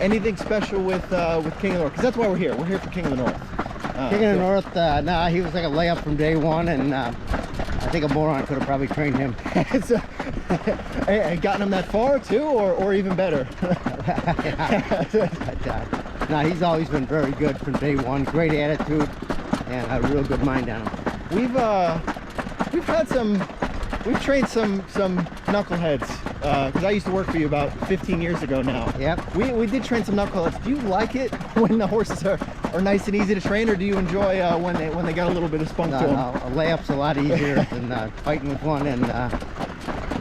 Anything special with King of the North? Because that's why we're here. We're here for King of the North. King of the North, nah, he was like a layup from day one, and I think a moron could have probably trained him. And gotten him that far too, or even better. Nah, he's always been very good from day one. Great attitude and a real good mind on him. We've trained some knuckleheads, because I used to work for you about 15 years ago now. Yep. We did train some knuckleheads. Do you like it when the horses are nice and easy to train, or do you enjoy when they got a little bit of spunk to them? No, a layup's a lot easier than fighting with one, and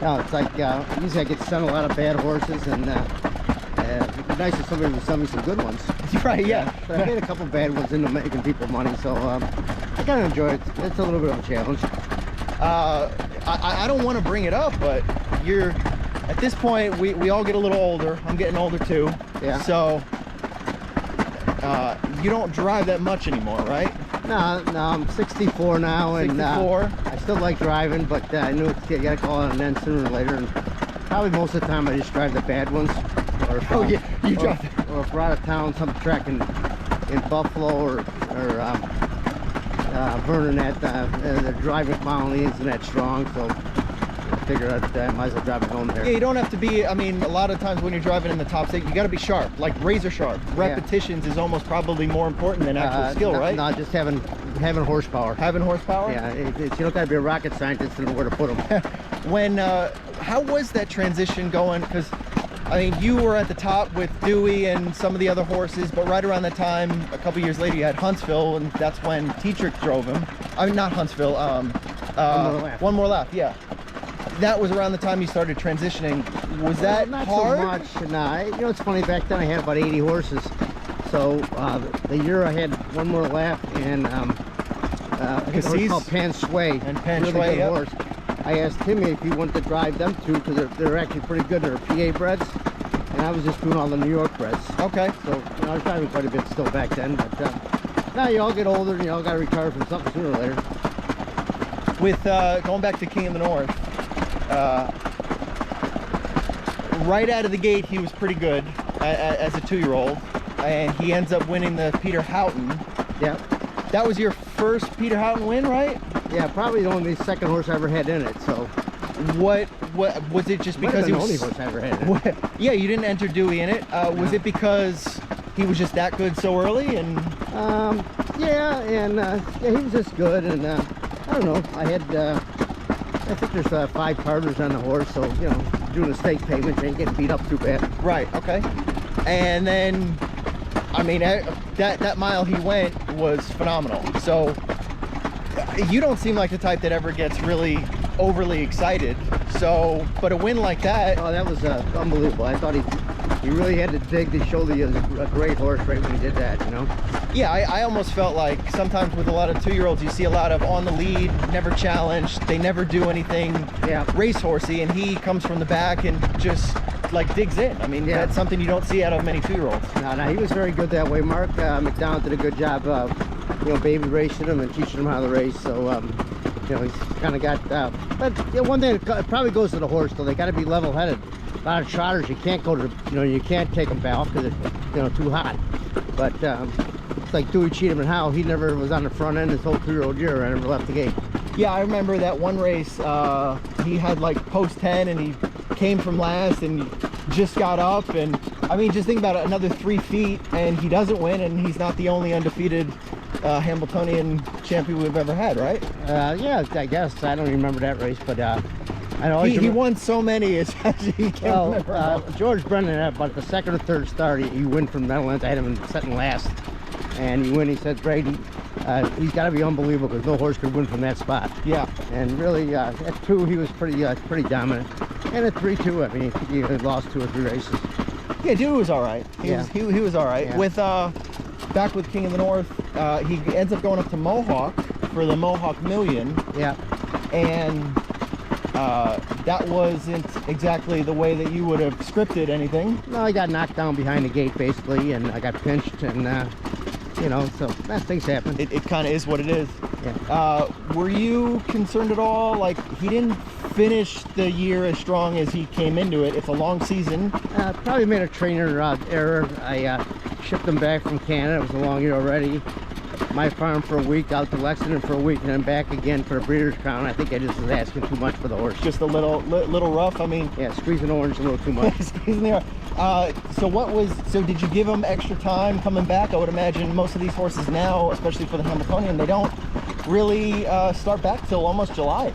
no, it's like usually I get sent a lot of bad horses, and it'd be nice if somebody would send me some good ones. Right, yeah. But I made a couple bad ones into making people money, so I kind of enjoy it. It's a little bit of a challenge. I don't want to bring it up, but at this point, we all get a little older. I'm getting older too. Yeah. So you don't drive that much anymore, right? No, I'm 64 now, and 64. I still like driving, but I knew you got to call it an end sooner or later. And probably most of the time I just drive the bad ones. Or if, you drive. Or if we're out of town, some track in Buffalo or Vernon, the driving quality isn't that strong, so I figured I might as well drive it home there. Yeah, you don't have to be, I mean, a lot of times when you're driving in the top state, you got to be sharp, like razor sharp. Repetitions is almost probably more important than actual skill, right? No, just having horsepower. Having horsepower? Yeah, you don't got to be a rocket scientist to know where to put them. How was that transition going? Because I mean, you were at the top with Dewey and some of the other horses, but right around that time, a couple years later, you had Huntsville, and that's when Tetrick drove him. I mean, not Huntsville. One More Lap. Yeah. That was around the time you started transitioning. Was that not hard? so much. Nah, you know, it's funny. Back then, I had about 80 horses. So the year I had One More Lap and I think a horse called Pan Sway. And Pan really Sway, good horse. I asked Timmy if he wanted to drive them too, because they're actually pretty good. They're PA breds, and I was just doing all the New York breds. Okay. So I was driving quite a bit still back then, but now you all get older and you all got to retire from something sooner or later. With going back to King of the North, right out of the gate, he was pretty good as a 2-year-old, and he ends up winning the Peter Houghton. Yeah. That was your first Peter Houghton win, right? Yeah, probably the only second horse I ever had in it. So, what was it? Just because it was the only horse I ever had in it. Yeah, you didn't enter Dewey in it. Was it because he was just that good so early? And yeah, he was just good, and I don't know. I think there's 5 partners on the horse, so you know, doing a stake payment, you ain't getting beat up too bad. Right. Okay. And then, I mean, that mile he went was phenomenal. So you don't seem like the type that ever gets really overly excited. So, but a win like that. Oh, that was unbelievable. I thought he really had to dig to show that he was a great horse right when he did that, you know? Yeah, I almost felt like sometimes with a lot of 2-year-olds, you see a lot of on the lead, never challenged, they never do anything racehorsey, and he comes from the back and just like digs in. I mean, that's something you don't see out of many 2-year-olds. No, he was very good that way. Mark McDonald did a good job, you know, baby racing him and teaching him how to race. So, you know, he's kind of got. But you know, one thing, it probably goes to the horse though. They got to be level-headed. A lot of trotters, you can't go to, you know, you can't take them back because it's, you know, too hot. But it's like Dewey Cheatham and Howe. He never was on the front end his whole 2-year-old year. I never left the gate. Yeah, I remember that one race. He had like post 10, and he came from last, and just got up. And I mean, just think about it, another 3 feet, and he doesn't win, and he's not the only undefeated Hambletonian champion we've ever had, right? Yeah, I guess. I don't remember that race, but I always he won so many. It's actually, he can't remember. George Brennan, about the second or third start, he went from Netherlands. I had him second last, and he said, Brady, he's got to be unbelievable because no horse could win from that spot. Yeah. And really, at 2, he was pretty dominant. And at 3, too, I mean, he lost 2 or 3 races. Yeah, dude was all right. He was all right. Yeah. With back with King of the North, he ends up going up to Mohawk for the Mohawk Million. Yeah. And that wasn't exactly the way that you would have scripted anything. No, I got knocked down behind the gate basically, and I got pinched, and you know, so that things happen. It kind of is what it is. Yeah. Were you concerned at all? Like, he didn't finish the year as strong as he came into it. It's a long season. Probably made a trainer error. I shipped him back from Canada. It was a long year already. My farm for a week, out to Lexington for a week, and then back again for the Breeders' Crown. I think I just was asking too much for the horse. Just a little rough. I mean, yeah, squeezing orange a little too much. Squeezing the orange. So did you give him extra time coming back? I would imagine most of these horses now, especially for the Hambletonian, they don't really start back till almost July.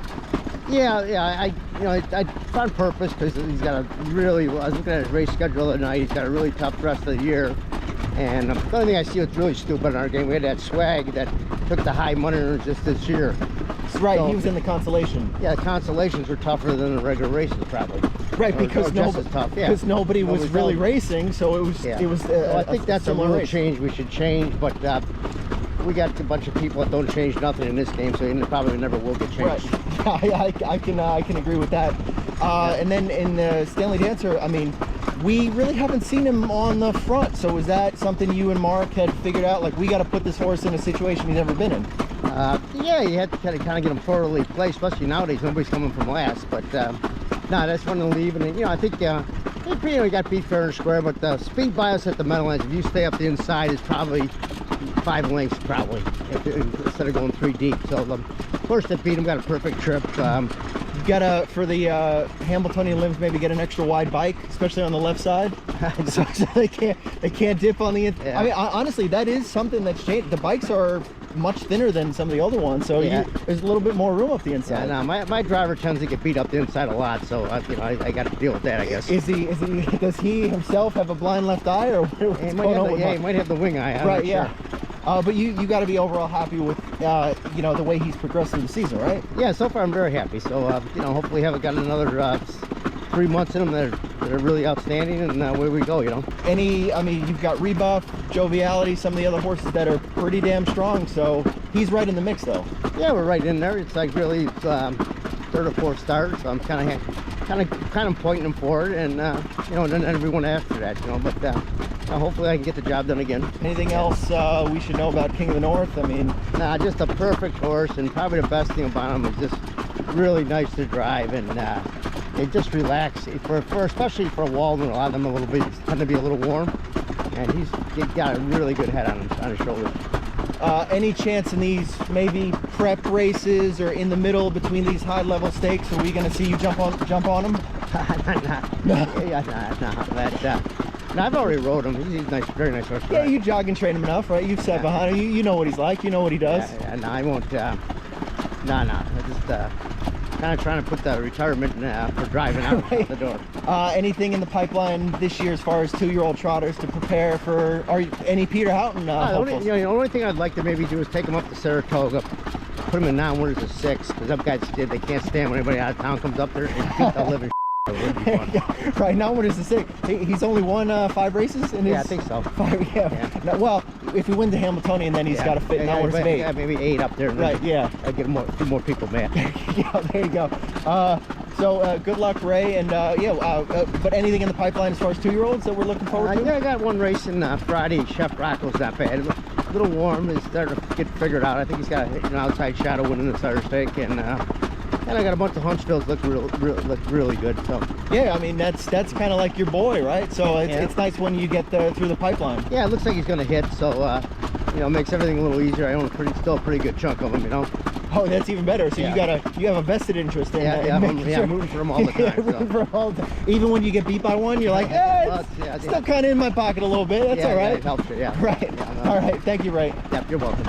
Yeah. I on purpose, because he's got a really. I was looking at his race schedule the other night. He's got a really tough rest of the year. And the only thing I see that's really stupid in our game, we had that swag that took the high money earners just this year. Right, so, he was in the consolation. Yeah, the consolations were tougher than the regular races, probably. Right, because nobody was really racing, so it was. Yeah. It was. I think that's a rule race. change we should change, but we got a bunch of people that don't change nothing in this game, so it probably never will get changed. Right, I can agree with that. And then in the Stanley Dancer, I mean, we really haven't seen him on the front. So is that something you and Mark had figured out? Like, we got to put this horse in a situation he's never been in. Yeah, you had to kind of get him thoroughly placed, especially nowadays. Nobody's coming from last, but no, that's one to leave. And I think he got beat fair and square, but the speed bias at the Meadowlands, if you stay up the inside, is probably 5 lengths, probably, instead of going 3 deep. So the horse that beat him got a perfect trip. Gotta, for the Hambletonian limbs, maybe get an extra wide bike, especially on the left side, so they can't dip on the inside. Yeah. I mean, honestly, that is something that's changed. The bikes are much thinner than some of the older ones, so there's a little bit more room up the inside. Yeah, no, my driver tends to get beat up the inside a lot, so I got to deal with that, I guess. Does he himself have a blind left eye, or what's going on with him? He might have the wing eye. Right, yeah. Sure. But you got to be overall happy with the way he's progressed through the season, right? Yeah, so far I'm very happy. So hopefully haven't got another 3 months in them that are really outstanding, and where we go, I mean, you've got Rebuff, Joviality, some of the other horses that are pretty damn strong. So he's right in the mix, though. Yeah, we're right in there. It's like really third or fourth start, so I'm kind of pointing them forward, and then everyone after that, but. Hopefully I can get the job done again. Anything else we should know about King of the North? I mean, nah, just a perfect horse, and probably the best thing about him is just really nice to drive, and they just relax. Especially for a Walden, a lot of them tend to be a little warm, and he's got a really good head on his shoulders. Any chance in these maybe prep races or in the middle between these high-level stakes? Are we going to see you jump on him? No, I've already rode him. He's nice, very nice horse. Yeah, you jog and train him enough, right? You've sat behind him. You know what he's like. You know what he does. Yeah, no, I won't. No. I just kind of trying to put the retirement for driving out the door. Anything in the pipeline this year as far as 2-year-old trotters to prepare for? Any Peter Houghton? The only thing I'd like to maybe do is take him up to Saratoga, put him in non-winners of 6, because them guys they can't stand when anybody out of town comes up there and beat the living. Right now, what is the 6? He's only won 5 races in his. Yeah, I think so. 5, yeah. Now, well, if he wins the Hambletonian, then he's got to fit. Now, what is 8? Yeah, maybe 8 up there. Right. Yeah. I get a few more people mad. Yeah, there you go. So good luck, Ray, and but anything in the pipeline as far as 2-year-olds that we're looking forward to? Yeah, I got one race in Friday. Chef Rocco's not bad. A little warm. He's starting to get figured out. I think he's got an outside shadow winning the starter stake, and I got a bunch of Huntsvilles look really good. So yeah, I mean that's kind of like your boy, right? So it's nice when you get through the pipeline. Yeah, it looks like he's going to hit, so it makes everything a little easier. I own still a pretty good chunk of him, Oh, that's even better. So you have a vested interest in that. I'm rooting for him all the time. Rooting for him all the time. Even when you get beat by one, you're like, it's still kind of in my pocket a little bit. That's all right. It helps you, yeah. Right. All right. Thank you, Ray. Yep, you're welcome.